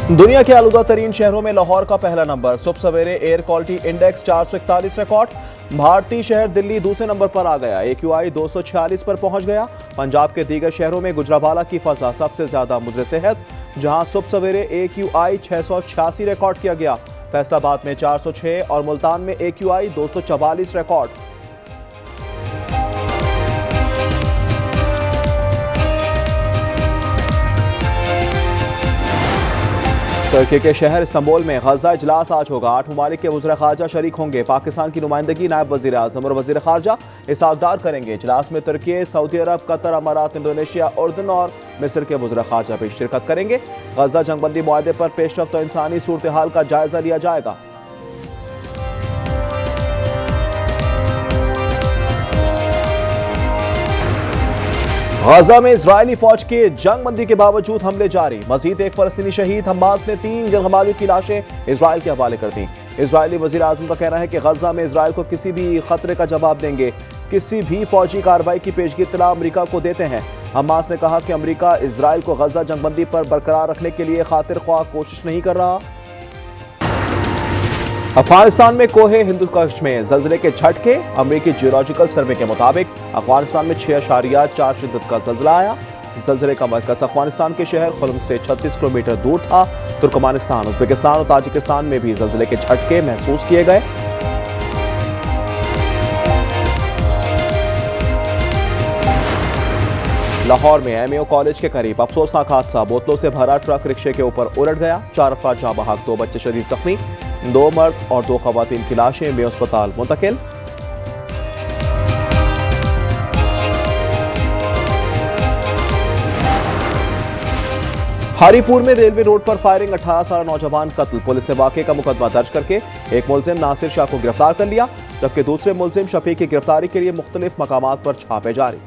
दुनिया के आलूदा तरीन शहरों में लाहौर का पहला नंबर। सुबह सवेरे एयर क्वालिटी इंडेक्स 441 रिकॉर्ड। भारतीय शहर दिल्ली दूसरे नंबर पर आ गया, AQI 246 पर पहुंच गया। पंजाब के दीगर शहरों में गुजरावाला की फजा सबसे ज्यादा मुजरे सेहत, जहां सुबह सवेरे AQI 686 रिकॉर्ड किया गया। फैसलाबाद में 406 और मुल्तान में AQI 244 रिकॉर्ड। तुर्की के शहर इस्तांबुल में गजा इजलास आज होगा। 8 ममालिक के वज़ीर ख़ारजा शरीक होंगे। पाकिस्तान की नुमाइंदगी नायब वज़ीर आज़म और वज़ीर ख़ारजा इसाफदार करेंगे। इजलास में तुर्की, सऊदी अरब, कतर, अमारात, इंडोनेशिया, उर्दन और मिस्र के वज़ीर ख़ारजा भी शिरकत करेंगे। गजा जंगबंदी मुआहदे पर पेशरफ्त और इंसानी सूरत हाल का जायजा लिया जाएगा। गजा में इजरायली फौज के जंगबंदी के बावजूद हमले जारी। मजीद एक फलस्तीनी शहीद। हमास ने 3 जंगमालियों की लाशें इजरायल के हवाले कर दी। इजरायली वजीर आजम का कहना है कि गजा में इजरायल को किसी भी खतरे का जवाब देंगे। किसी भी फौजी कार्रवाई की पेशगी इत्तला अमरीका को देते हैं। हमास ने कहा कि अमरीका इजरायल को गजा जंगबंदी पर बरकरार रखने के लिए खातिर ख्वाह कोशिश नहीं कर रहा। अफगानिस्तान में कोहे हिंदुकुश में जल्जले के झटके। अमेरिकी जियोलॉजिकल सर्वे के मुताबिक अफगानिस्तान में 6.4 शिद्दत का जल्जला आया। जल्जले का मरकज अफगानिस्तान के शहर खुल्म से 36 किलोमीटर दूर था। तुर्कमानिस्तान, उज्बेकिस्तान और ताजिकिस्तान में भी जल्जले के झटके महसूस किए गए। लाहौर में MAO कॉलेज के करीब अफसोसनाक हादसा। बोतलों से भरा ट्रक रिक्शे के ऊपर उलट गया। 4 अफराद जाँ बहक, 2 बच्चे शदीद जख्मी। 2 मर्द और 2 खवातीन की लाशें MAO अस्पताल मुंतकिल। हरीपुर में रेलवे रोड पर फायरिंग, 18 साल नौजवान कत्ल। पुलिस ने वाकये का मुकदमा दर्ज करके एक मुलजिम नासिर शाह को गिरफ्तार कर लिया, जबकि दूसरे मुलजिम शफीक की गिरफ्तारी के लिए मुख्तलिफ मकामात पर छापे जारी।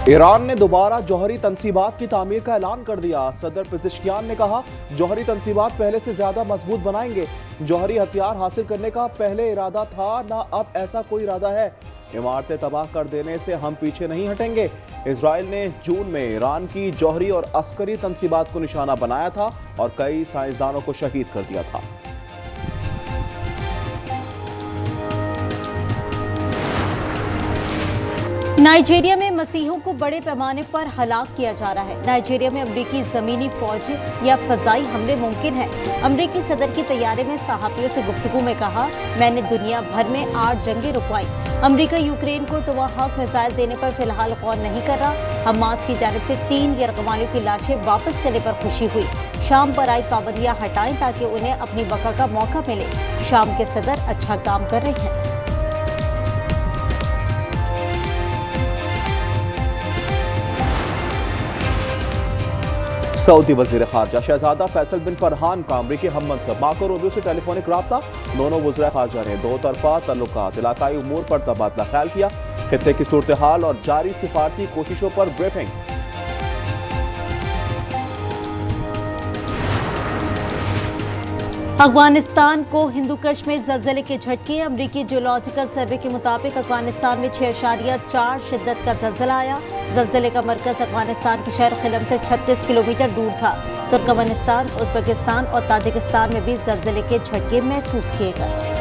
ईरान ने दोबारा जौहरी तनसीबात की तामीर का ऐलान कर दिया। सदर पेज़ेश्कियान ने कहा, जौहरी तनसीबात पहले से ज्यादा मजबूत बनाएंगे। जौहरी हथियार हासिल करने का पहले इरादा था, ना अब ऐसा कोई इरादा है। इमारतें तबाह कर देने से हम पीछे नहीं हटेंगे। इजराइल ने जून में ईरान की जौहरी और अस्करी तनसीबात को निशाना बनाया था और कई साइंसदानों को शहीद कर दिया था। नाइजीरिया में मसीहों को बड़े पैमाने पर हलाक किया जा रहा है। नाइजीरिया में अमरीकी जमीनी फौज या फजाई हमले मुमकिन है। अमरीकी सदर की तैयारी में सहाफियों से गुफ्तगू में कहा, मैंने दुनिया भर में 8 जंगें रुकवाई। अमरीका यूक्रेन को टोमाहाक मिसाइल देने पर फिलहाल गौर नहीं कर रहा। हमास की जानिब से 3 यरगमालियों की लाशें वापस करने पर खुशी हुई। शाम पर आई पाबंदियां हटाएं ताकि उन्हें अपनी बका का मौका मिले। शाम के सदर अच्छा काम कर रहे हैं। सऊदी वजीर खारजा शहजादा फैसल बिन फरहान का अमरीकी हम मनसब मार्को रूबियो से टेलीफोनिक राब्ता। दोनों वज़ीर खारजा ने 2 तरफा तल्लुकात, इलाकाई उमूर पर तबादला ख्याल किया। खित्ते की सूरत हाल और जारी सिफारती कोशिशों पर ब्रीफिंग। अफगानिस्तान को हिंदुकुश में जल्जले के झटके। अमरीकी जियोलॉजिकल सर्वे के मुताबिक अफगानिस्तान में 6.4 शिद्दत का जल्जला आया। जल्जले का मरकज अफगानिस्तान के शहर खिलम से 36 किलोमीटर दूर था। तुर्कमेनिस्तान, उज्बेकिस्तान और ताजिकिस्तान में भी जल्जले के झटके महसूस किए गए।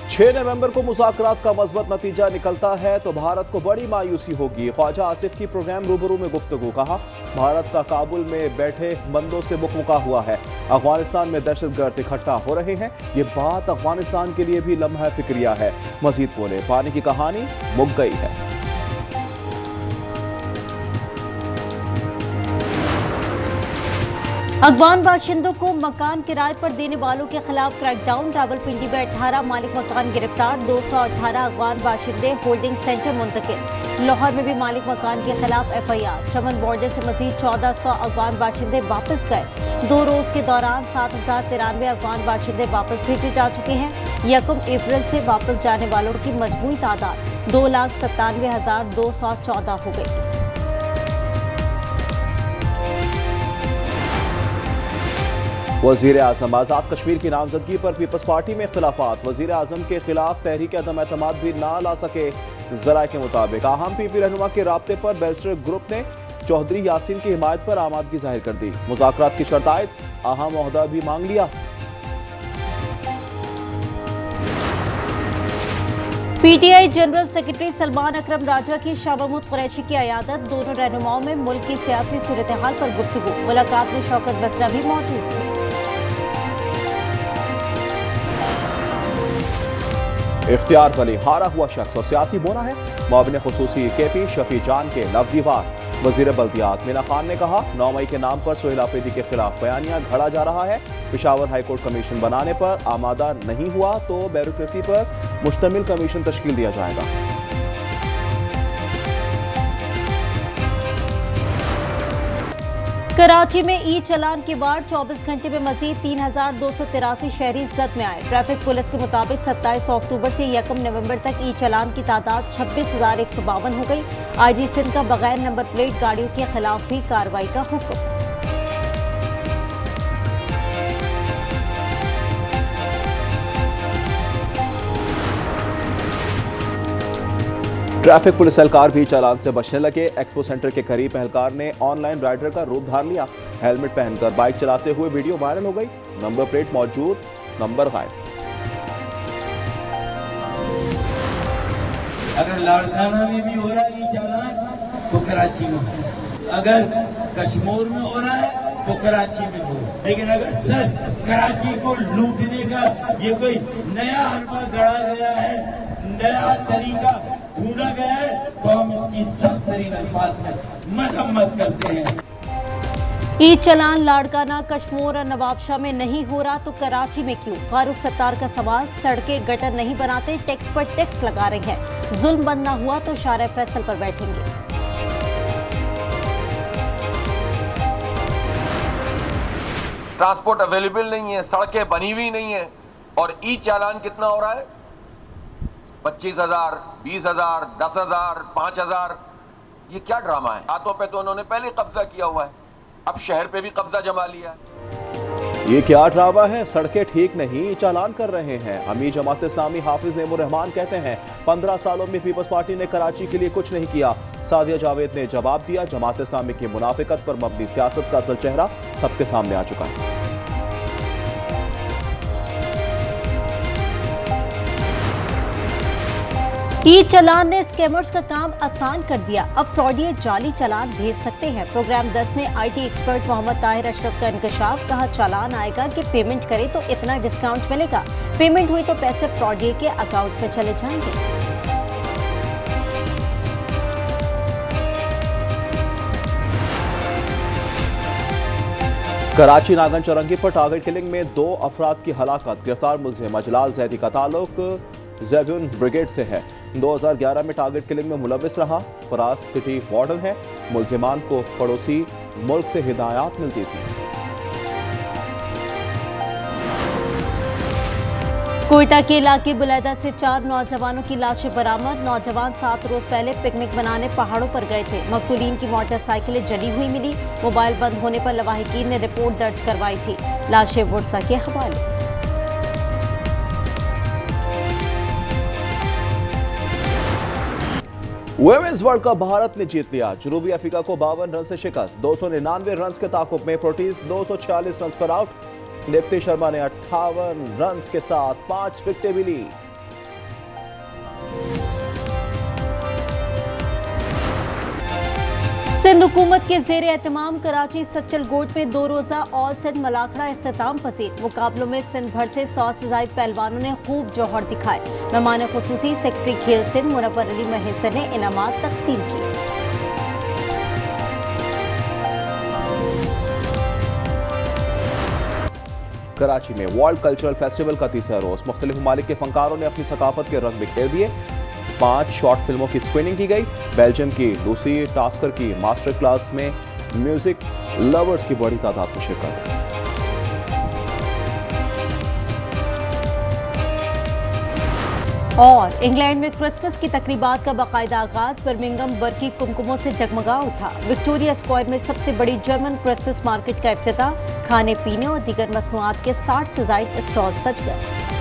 6 नवंबर को मुज़ाकरात का मज़बूत नतीजा निकलता है तो भारत को बड़ी मायूसी होगी। ख्वाजा आसिफ की प्रोग्राम रूबरू में गुफ्तगू। कहा, भारत का काबुल में बैठे बंदों से मुकमुका हुआ है। अफगानिस्तान में दहशतगर्द इकट्ठा हो रहे हैं। ये बात अफगानिस्तान के लिए भी लम्हा फिक्रिया है। मजीद बोले, पानी की कहानी मुक गई है। अफगान बाशिंदों को मकान किराए पर देने वालों के खिलाफ क्रैकडाउन। रावलपिंडी में 18 मालिक मकान गिरफ्तार। 218 अफगान बाशिंदे होल्डिंग सेंटर मुंतकिल। लाहौर में भी मालिक मकान के खिलाफ FIR। चमन बॉर्डर से मजीद 1400 अफगान बाशिंदे वापस गए। 2 रोज के दौरान 7093 अफगान बाशिंदे वापस भेजे जा चुके हैं। 1 अप्रैल से वापस जाने वालों की मजमूई तादाद 2,97,214 हो गई। वजीर आजम आजाद कश्मीर की नामजदगी पर पीपल्स पार्टी में इख्तिलाफात। वजीर आजम के खिलाफ तहरीक अदम एतमाद भी ना ला सके। जराये के मुताबिक अहम पीपी रहनुमा के राब्ते पर बैरिस्टर ग्रुप ने चौधरी यासीन की हिमायत पर आमादगी जाहिर कर दी। मुज़ाकरात की शर्तायत अहम ओहदा भी मांग लिया। पीटीआई जनरल सेक्रेटरी सलमान अकरम राजा की शाह महमूद कुरैशी की अयादत। दोनों रहनुमाओं में मुल्क की सियासी सूरत हाल पर गुफ्तगू। मुलाकात में शौकत बसरा भी मौजूद थे। इख्तियार वली हारा हुआ शख्स और सियासी बोना है। मुआविन खुसूसी केपी शफी जान के लफ्जी वार। वजीर बल्दियात मीना खान ने कहा 9 मई के नाम पर सोहेल आफरीदी के खिलाफ बयानिया घड़ा जा रहा है। पेशावर हाईकोर्ट कमीशन बनाने पर आमादा नहीं हुआ तो ब्यूरोक्रेसी पर मुश्तमिल कमीशन तश्कील दिया जाएगा। कराची में ई चालान के बाद 24 घंटे में मजीद 3283 शहरी जद में आए। ट्रैफिक पुलिस के मुताबिक 27 अक्टूबर से 1 नवंबर तक ई चालान की तादाद 26,152 हो गई। आईजी सिंध का बगैर नंबर प्लेट गाड़ियों के खिलाफ भी कार्रवाई का हुक्म। ट्रैफिक पुलिस एहलकार भी चालान से बचने लगे। एक्सपो सेंटर के करीब एहलकार ने ऑनलाइन राइडर का रूप धार लिया। हेलमेट पहनकर बाइक चलाते हुए वीडियो वायरल हो गई। नंबर प्लेट मौजूद, नंबर गायब। अगर लाड़काना में भी हो रहा है ये चालान तो कराची में हो, अगर कश्मीर में हो रहा है तो कराची में हो, लेकिन अगर सर कराची को लूटने का ये कोई नया हरबा गढ़ा गया है, नया तरीका ढूंढा गया है, तो हम इसकी सख्त तरीन अल्फाज में मजम्मत करते हैं। ई चालान लाड़काना, कश्मीर और नवाबशाह में नहीं हो रहा तो कराची में क्यों? फारूक सत्तार का सवाल। सड़कें गटर नहीं बनाते, टैक्स पर टैक्स लगा रहे हैं। जुल्म बंद न हुआ तो शारे फैसल पर बैठेंगे। ट्रांसपोर्ट अवेलेबल नहीं है, सड़कें बनी हुई नहीं है, और ई चालान कितना हो रहा है? 25,000, 20,000, 10,000, 5,000। ये क्या ड्रामा है? हाथों पे तो उन्होंने पहले कब्जा किया हुआ है, अब शहर पे भी कब्जा जमा लिया है। ये क्या ड्रामा है? सड़कें ठीक नहीं, चालान कर रहे हैं। अमीर जमात इस्लामी हाफिज नेमुर रहमान कहते हैं 15 सालों में पीपल्स पार्टी ने कराची के लिए कुछ नहीं किया। सादिया जावेद ने जवाब दिया जमात इस्लामी की मुनाफिकत पर मबनी सियासत का असल चेहरा सबके सामने आ चुका है। ई चालान ने स्कैमर्स का काम आसान कर दिया। अब फ्रॉडिये जाली चालान भेज सकते हैं। प्रोग्राम 10 में आईटी एक्सपर्ट मोहम्मद ताहिर अशरफ का इंकशाफ। कहा चालान आएगा कि पेमेंट करे तो इतना डिस्काउंट मिलेगा, पेमेंट हुई तो पैसे फ्रॉडिये के अकाउंट में चले जाएंगे। कराची नागन चौरंगी पर टारगेट किलिंग में 2 अफराद की हलाकत। गिरफ्तार मुलजिम अजलाल जैदी का ताल्लुक ज़ैब्यून ब्रिगेड से है। 2011 में टारगेट किलिंग में मुलविस रहा। फराज सिटी वार्डन है। मुलजिमान को पड़ोसी मुल्क से हिदायत मिलती थी। कोयटा के इलाके बुलैदा से 4 नौजवानों की लाशें बरामद। नौजवान 7 रोज पहले पिकनिक मनाने पहाड़ों पर गए थे। मकतूलीन की मोटरसाइकिलें जली हुई मिली। मोबाइल बंद होने पर लवाहिकीन ने रिपोर्ट दर्ज करवाई थी। लाशें वर्सा के हवाले। वुमेन्स वर्ल्ड कप भारत ने जीत लिया। जनूबी अफ्रीका को 52 रन से शिकस्त। 299 रन के ताकुब में प्रोटीज 246 रन पर आउट। दीप्ति शर्मा ने 58 रन के साथ 5 विकेटें भी ली। सिंध हुकूमत के जेर एहतमाम कराची सच्चल गोट में 2 रोजा ऑल सिंध मलाखड़ा इख्तिताम पसीर। मुकाबलों में सिंध भर से 100 से ज्यादा पहलवानों ने खूब जौहर दिखाए। मेहमान खुसूसी सेक्रेटरी खेल सिंध मुनव्वर अली महेसर ने इनामात तकसीम किए। कराची में वर्ल्ड कल्चरल फेस्टिवल का तीसरा रोज मुख्तलिफ ममालिक के फनकारों ने अपनी सकाफत के रंग बिखेर दिए। 5 शॉर्ट फिल्मों की स्क्रीनिंग की गई। बेल्जियम की लूसी टास्कर की मास्टर क्लास में म्यूजिक लवर्स की बड़ी तादाद में शिरकत। और इंग्लैंड में क्रिसमस की तकरीबात का बाकायदा आगाज बर्मिंघम बरकी कुमकुमों से जगमगा उठा। विक्टोरिया स्क्वायर में सबसे बड़ी जर्मन क्रिसमस मार्केट का इफ्तिताह, खाने पीने और दीगर मसनूआत के 60 से ज़ायद स्टॉल सज गए।